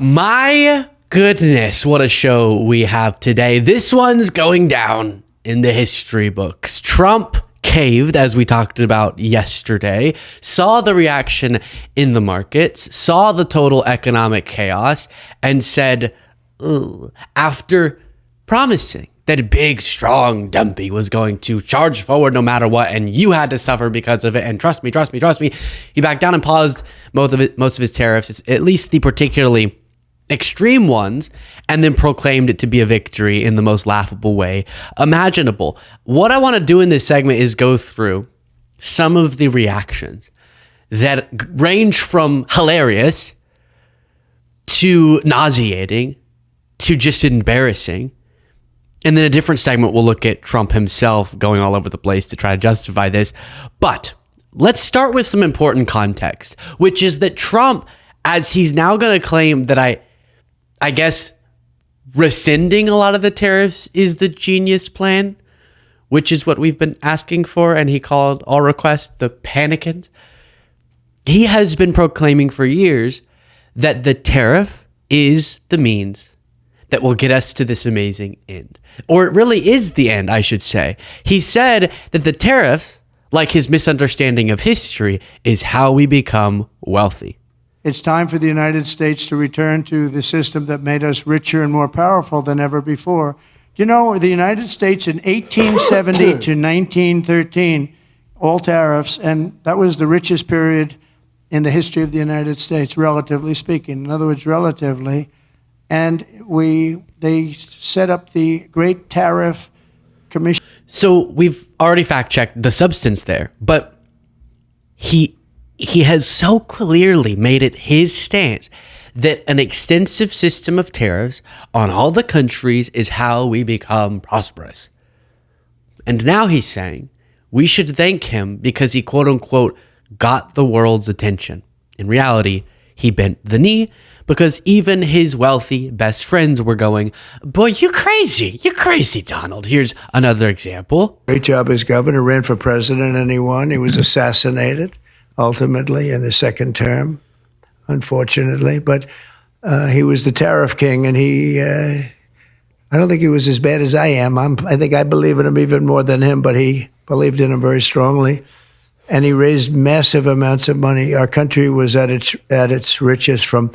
My goodness, what a show we have today. This one's going down in the history books. Trump caved, as we talked about yesterday, saw the reaction in the markets, saw the total economic chaos, and said, ugh, after promising that big, strong Dumpy was going to charge forward no matter what, and you had to suffer because of it, and trust me, he backed down and paused most of his tariffs, at least the particularly extreme ones, and then proclaimed it to be a victory in the most laughable way imaginable. What I want to do in this segment is go through some of the reactions that range from hilarious to nauseating to just embarrassing. And then a different segment will look at Trump himself going all over the place to try to justify this. But let's start with some important context, which is that Trump, as he's now going to claim that I guess rescinding a lot of the tariffs is the genius plan, which is what we've been asking for, and he called all requests the panicant. He has been proclaiming for years that the tariff is the means that will get us to this amazing end. Or it really is the end, I should say. He said that the tariff, like his misunderstanding of history, is how we become wealthy. It's time for the United States to return to the system that made us richer and more powerful than ever before. Do you know, the United States in 1870 to 1913, all tariffs, and that was the richest period in the history of the United States, relatively speaking. In other words, relatively. And they set up the Great Tariff Commission. So we've already fact-checked the substance there, but he has so clearly made it his stance that an extensive system of tariffs on all the countries is how we become prosperous. And now he's saying we should thank him because he, quote unquote, got the world's attention. In reality, he bent the knee because even his wealthy best friends were going, boy, you're crazy, Donald. Here's another example. Great job as governor, ran for president, and he won. He was assassinated ultimately in his second term, unfortunately. But he was the tariff king, and I don't think he was as bad as I am. I think I believe in him even more than him, but he believed in him very strongly. And he raised massive amounts of money. Our country was at its richest from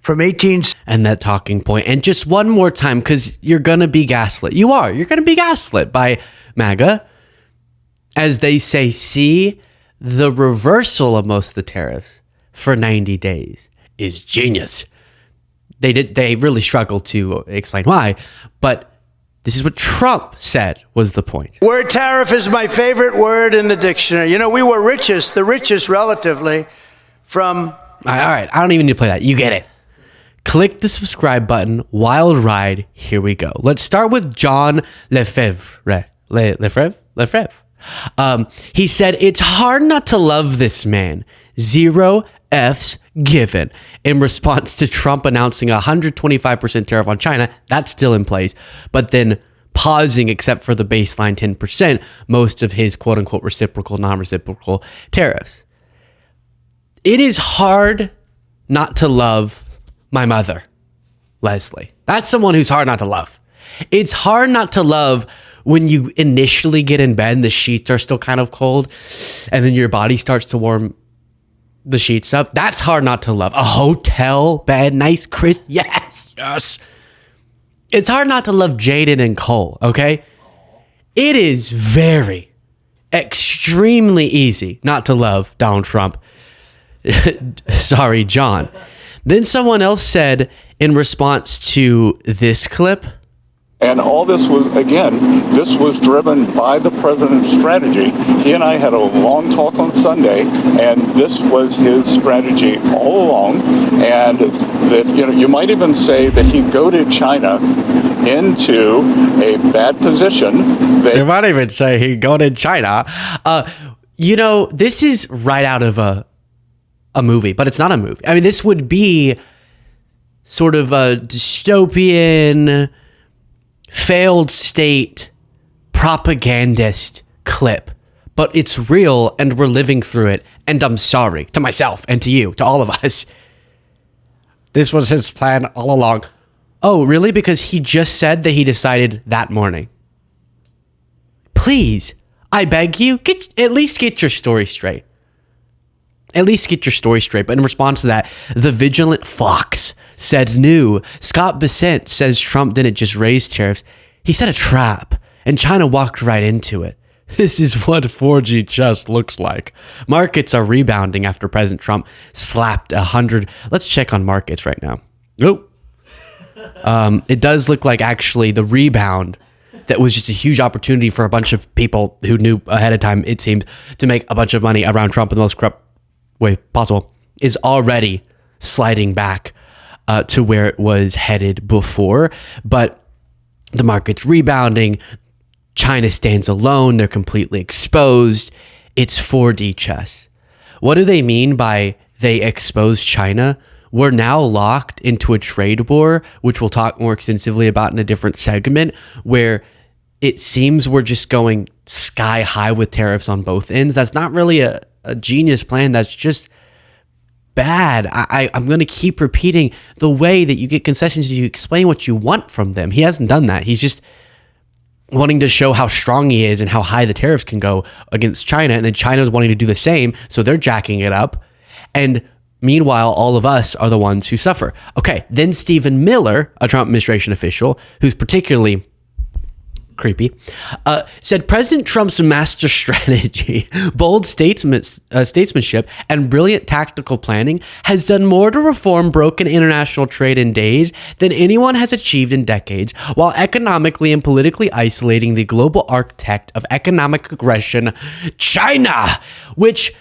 18... And that talking point. And just one more time, because you're going to be gaslit. You're going to be gaslit by MAGA. As they say, see, the reversal of most of the tariffs for 90 days is genius. They really struggle to explain why, but this is what Trump said was the point. Word tariff is my favorite word in the dictionary. You know, we were the richest relatively from... All right, I don't even need to play that. You get it. Click the subscribe button. Wild ride. Here we go. Let's start with John Lefebvre. He said, it's hard not to love this man. 0 F's given. In response to Trump announcing a 125% tariff on China, that's still in place, but then pausing except for the baseline 10%, most of his quote unquote reciprocal, non-reciprocal tariffs. It is hard not to love my mother, Leslie. That's someone who's hard not to love. It's hard not to love when you initially get in bed and the sheets are still kind of cold and then your body starts to warm the sheets up. That's hard not to love. A hotel bed, nice, crisp. Yes. It's hard not to love Jaden and Cole, okay? It is very, extremely easy not to love Donald Trump. Sorry, John. Then someone else said in response to this clip, and all this was driven by the president's strategy. He and I had a long talk on Sunday, and this was his strategy all along. And that, you might even say that he goaded China into a bad position. They might even say he goaded China. This is right out of a movie, but it's not a movie. I mean, this would be sort of a dystopian, failed state propagandist clip, but it's real and we're living through it. And I'm sorry to myself and to you, to all of us. This was his plan all along. Oh, really? Because he just said that he decided that morning. Please, I beg you, at least get your story straight. At least get your story straight. But in response to that, the vigilant fox said new. Scott Bessent says Trump didn't just raise tariffs. He set a trap, and China walked right into it. This is what 4G chess looks like. Markets are rebounding after President Trump slapped 100. Let's check on markets right now. Nope. It does look like actually the rebound that was just a huge opportunity for a bunch of people who knew ahead of time, it seems, to make a bunch of money around Trump in the most corrupt way possible, is already sliding back to where it was headed before. But the market's rebounding. China stands alone. They're completely exposed. It's 4D chess. What do they mean by they expose China? We're now locked into a trade war, which we'll talk more extensively about in a different segment, where it seems we're just going sky high with tariffs on both ends. That's not really a genius plan. That's just bad. I'm going to keep repeating the way that you get concessions is you explain what you want from them. He hasn't done that. He's just wanting to show how strong he is and how high the tariffs can go against China. And then China's wanting to do the same. So they're jacking it up. And meanwhile, all of us are the ones who suffer. Okay. Then Stephen Miller, a Trump administration official, who's particularly creepy, said President Trump's master strategy, bold statesmanship, and brilliant tactical planning has done more to reform broken international trade in days than anyone has achieved in decades, while economically and politically isolating the global architect of economic aggression, China, which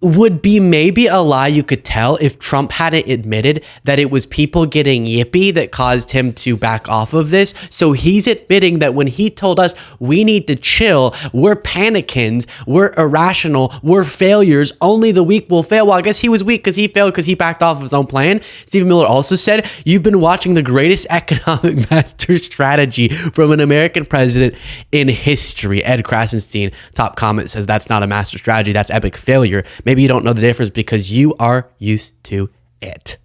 would be maybe a lie you could tell if Trump hadn't admitted that it was people getting yippy that caused him to back off of this. So he's admitting that when he told us we need to chill, we're panicans, we're irrational, we're failures, only the weak will fail. Well, I guess he was weak because he failed because he backed off of his own plan. Stephen Miller also said, you've been watching the greatest economic master strategy from an American president in history. Ed Krasenstein, top comment, says that's not a master strategy, that's epic failure. Maybe you don't know the difference because you are used to it.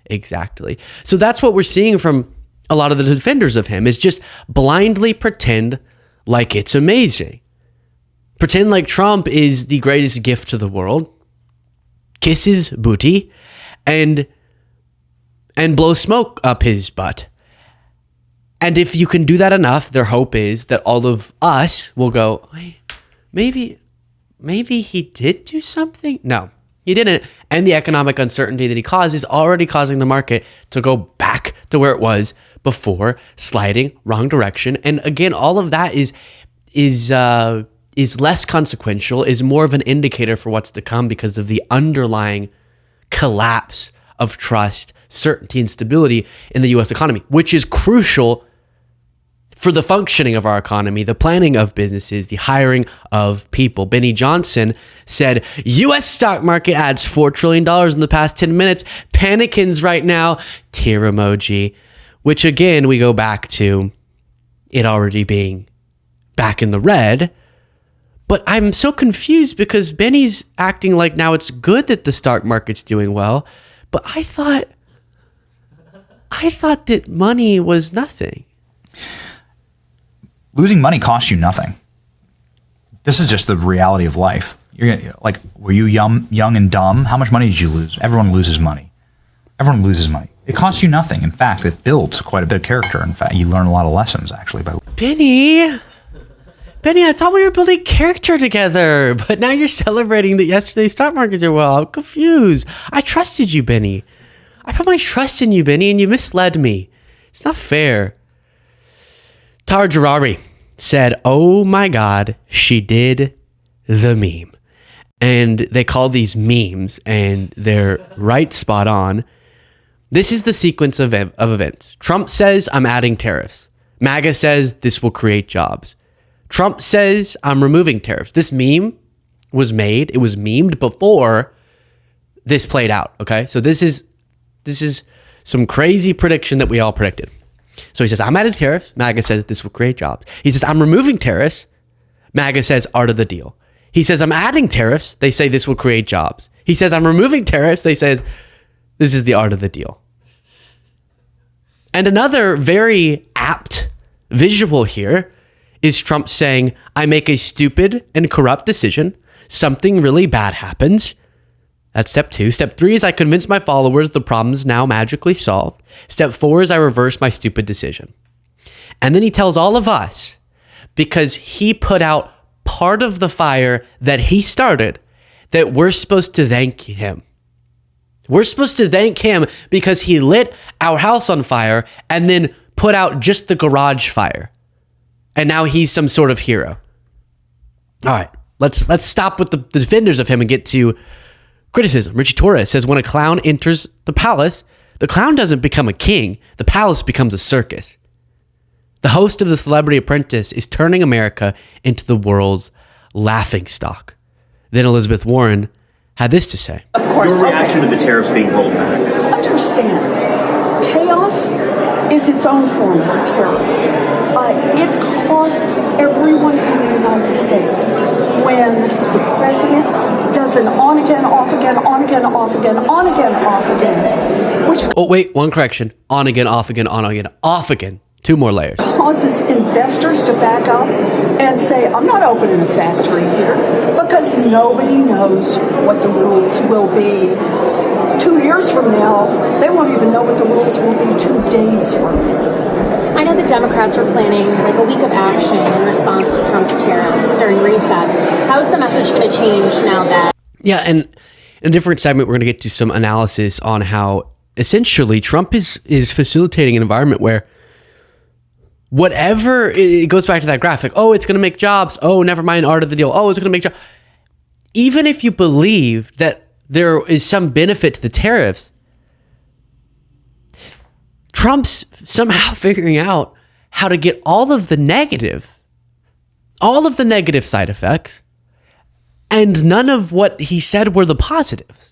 Exactly. So that's what we're seeing from a lot of the defenders of him, is just blindly pretend like it's amazing. Pretend like Trump is the greatest gift to the world, kiss his booty, and blow smoke up his butt. And if you can do that enough, their hope is that all of us will go, maybe he did do something. No, he didn't. And the economic uncertainty that he caused is already causing the market to go back to where it was before, sliding wrong direction. And again, all of that is less consequential, is more of an indicator for what's to come because of the underlying collapse of trust, certainty, and stability in the U.S. economy, which is crucial for the functioning of our economy, the planning of businesses, the hiring of people. Benny Johnson said, U.S. stock market adds $4 trillion in the past 10 minutes. Panicans right now, tear emoji. Which again, we go back to it already being back in the red. But I'm so confused because Benny's acting like now it's good that the stock market's doing well. But I thought that money was nothing. Losing money costs you nothing. This is just the reality of life. Like, were you young and dumb? How much money did you lose? Everyone loses money. Everyone loses money. It costs you nothing. In fact, it builds quite a bit of character. In fact, you learn a lot of lessons, actually. Benny, I thought we were building character together, but now you're celebrating that yesterday's stock market did well. I'm confused. I trusted you, Benny. I put my trust in you, Benny, and you misled me. It's not fair. Tara Jarari said, oh my God, she did the meme. And they call these memes, and they're right spot on. This is the sequence of events. Trump says, I'm adding tariffs. MAGA says, this will create jobs. Trump says, I'm removing tariffs. This meme was made. It was memed before this played out, okay? So this is some crazy prediction that we all predicted. So he says, I'm adding tariffs. MAGA says this will create jobs. He says, I'm removing tariffs. MAGA says, art of the deal. He says, I'm adding tariffs. They say this will create jobs. He says, I'm removing tariffs. They says, This is the art of the deal. And another very apt visual here is Trump saying, I make a stupid and corrupt decision. Something really bad happens. That's step 2. Step 3 is I convince my followers the problem's now magically solved. Step 4 is I reverse my stupid decision. And then he tells all of us, because he put out part of the fire that he started, that we're supposed to thank him. We're supposed to thank him because he lit our house on fire and then put out just the garage fire. And now he's some sort of hero. All right, let's stop with the defenders of him and get to criticism. Richie Torres says, when a clown enters the palace, the clown doesn't become a king. The palace becomes a circus. The host of The Celebrity Apprentice is turning America into the world's laughingstock. Then Elizabeth Warren had this to say. Of course. Your reaction to the tariffs being rolled back? Understand, chaos is its own form of tariff. It costs everyone in the United States when the president does an on again, off again, on again, off again, on again, off again. Which Oh, wait, one correction. On again, off again, on again, off again. 2 more layers. causes investors to back up and say, I'm not opening a factory here, because nobody knows what the rules will be 2 years from now. They won't even know what the rules will be 2 days from now. I know the Democrats are planning like a week of action in response to Trump's tariffs during recess. How is the message going to change now that? Yeah, and in a different segment, we're going to get to some analysis on how essentially Trump is facilitating an environment where whatever, it goes back to that graphic. Oh, it's going to make jobs. Oh, never mind, art of the deal. Oh, it's going to make jobs. Even if you believe that there is some benefit to the tariffs, Trump's somehow figuring out how to get all of the negative side effects, and none of what he said were the positives.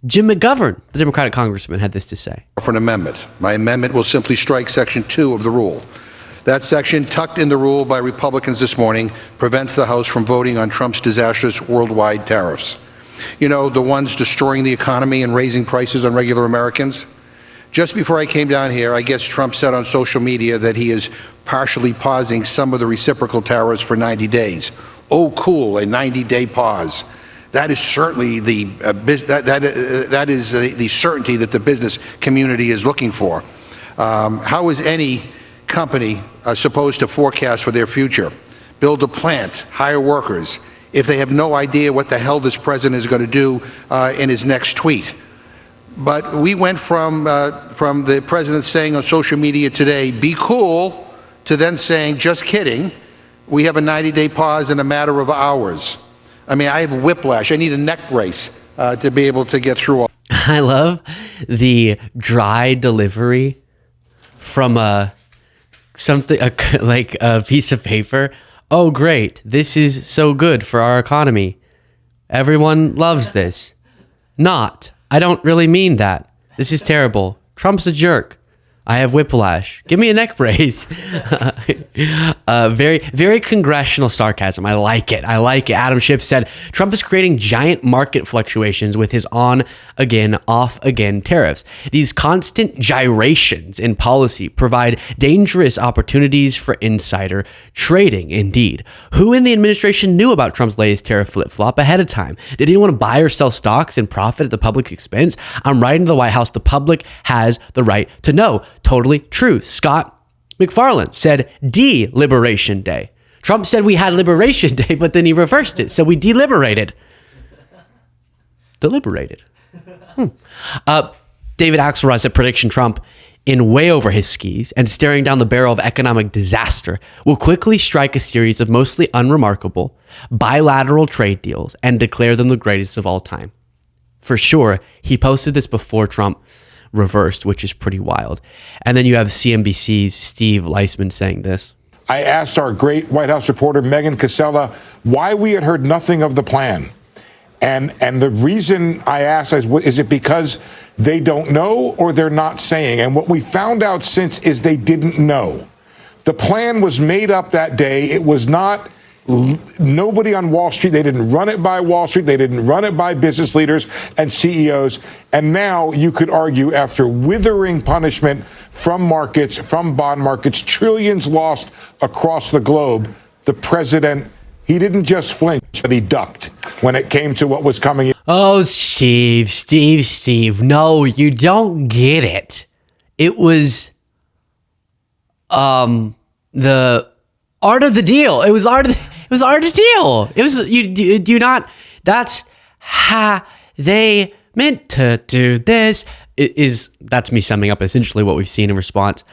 Jim McGovern, the Democratic congressman, had this to say. For an amendment. My amendment will simply strike Section 2 of the rule. That section, tucked in the rule by Republicans this morning, prevents the House from voting on Trump's disastrous worldwide tariffs. You know, the ones destroying the economy and raising prices on regular Americans. Just before I came down here, I guess Trump said on social media that he is partially pausing some of the reciprocal tariffs for 90 days. Oh, cool, a 90-day pause. That is certainly the certainty that the business community is looking for. How is any company supposed to forecast for their future, build a plant, hire workers, if they have no idea what the hell this president is going to do in his next tweet? But we went from the president saying on social media today, be cool, to then saying, just kidding. We have a 90-day pause in a matter of hours. I mean, I have whiplash. I need a neck brace to be able to get through all. I love the dry delivery from like a piece of paper. Oh, great. This is so good for our economy. Everyone loves this. Not. I don't really mean that. This is terrible. Trump's a jerk. I have whiplash. Give me a neck brace. Very, very congressional sarcasm. I like it. Adam Schiff said, Trump is creating giant market fluctuations with his on again, off again tariffs. These constant gyrations in policy provide dangerous opportunities for insider trading. Indeed. Who in the administration knew about Trump's latest tariff flip-flop ahead of time? Did anyone buy or sell stocks and profit at the public expense? I'm writing to the White House. The public has the right to know. Totally true. Scott McFarland said Liberation Day. Trump said we had Liberation Day, but then he reversed it. So we deliberated. Deliberated. David Axelrod said prediction Trump, in way over his skis and staring down the barrel of economic disaster, will quickly strike a series of mostly unremarkable bilateral trade deals and declare them the greatest of all time. For sure, he posted this before Trump reversed, which is pretty wild. And then you have CNBC's Steve Leisman saying this. I asked our great White House reporter, Megan Casella, why we had heard nothing of the plan. And the reason I asked is it because they don't know or they're not saying? And what we found out since is they didn't know. The plan was made up that day. It was not Nobody on Wall Street, they didn't run it by Wall Street, they didn't run it by business leaders and CEOs. And now you could argue, after withering punishment from markets, from bond markets, trillions lost across the globe, the president, he didn't just flinch, but he ducked when it came to what was coming. Oh, Steve. No, you don't get it. It was the art of the deal. It was art of the deal. It was you not. That's how they meant to do this. That's me summing up essentially what we've seen in response.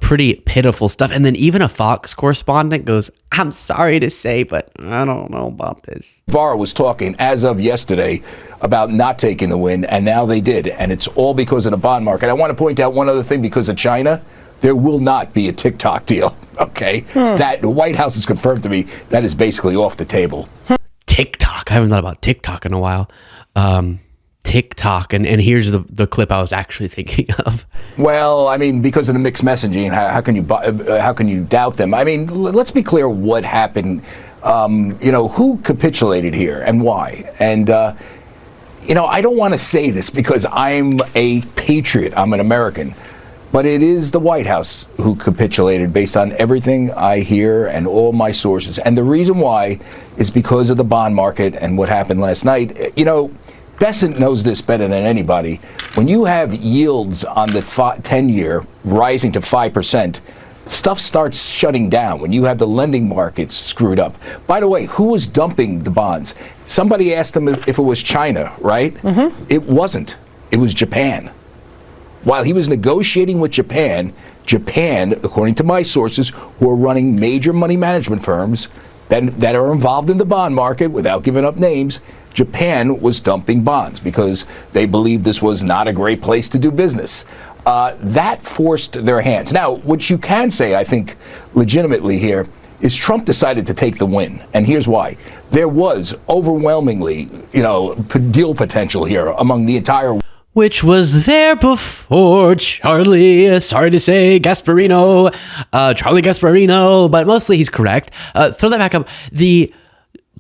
Pretty pitiful stuff. And then even a Fox correspondent goes, "I'm sorry to say, but I don't know about this." VAR was talking as of yesterday about not taking the win, and now they did. And it's all because of the bond market. I want to point out one other thing because of China. There will not be a TikTok deal, okay? That the White House has confirmed to me that is basically off the table. TikTok. I haven't thought about TikTok in a while. TikTok, and here's the clip I was actually thinking of. Well, I mean, because of the mixed messaging, how can you doubt them? I mean, let's be clear what happened. Who capitulated here and why? And I don't want to say this because I'm a patriot. I'm an American. But it is the White House who capitulated based on everything I hear and all my sources. And the reason why is because of the bond market and what happened last night. Bessent knows this better than anybody. When you have yields on the 10-year rising to 5%, stuff starts shutting down when you have the lending markets screwed up. By the way, who was dumping the bonds? Somebody asked them if it was China, right? Mm-hmm. It wasn't. It was Japan. While he was negotiating with Japan, according to my sources, who are running major money management firms that are involved in the bond market without giving up names, Japan was dumping bonds because they believed this was not a great place to do business. That forced their hands. Now, what you can say, I think, legitimately here, is Trump decided to take the win. And here's why. There was overwhelmingly, deal potential here among the entire, which was there before Charlie, sorry to say, Gasparino, Charlie Gasparino, but mostly he's correct. Throw that back up. The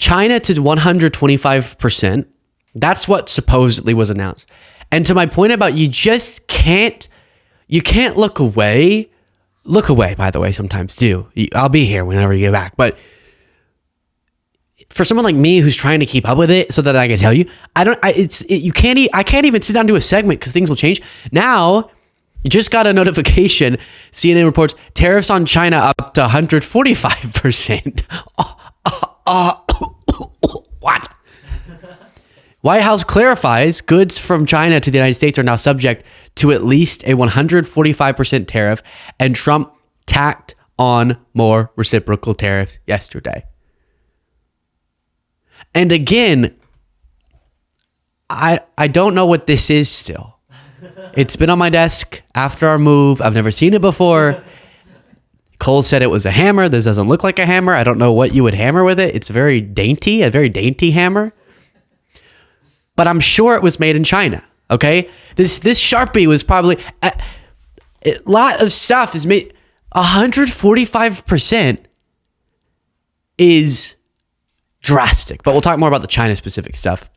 China to 125%, that's what supposedly was announced. And to my point about you can't look away. Look away, by the way, sometimes do. I'll be here whenever you get back. But for someone like me who's trying to keep up with it so that I can tell you, I can't even sit down and do a segment because things will change. Now, you just got a notification. CNN reports tariffs on China up to 145%. What? White House clarifies goods from China to the United States are now subject to at least a 145% tariff, and Trump tacked on more reciprocal tariffs yesterday. And again, I don't know what this is still. It's been on my desk after our move. I've never seen it before. Cole said it was a hammer. This doesn't look like a hammer. I don't know what you would hammer with it. It's a very dainty hammer. But I'm sure it was made in China, okay? This Sharpie was probably... A lot of stuff is made... 145% is drastic. But we'll talk more about the China-specific stuff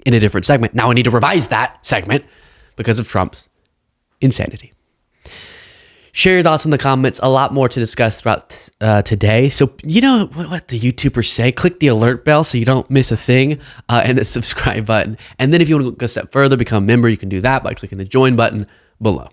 in a different segment. Now I need to revise that segment because of Trump's insanity. Share your thoughts in the comments. A lot more to discuss throughout today. So you know what the YouTubers say. Click the alert bell so you don't miss a thing, and the subscribe button. And then if you want to go a step further, become a member, you can do that by clicking the join button below.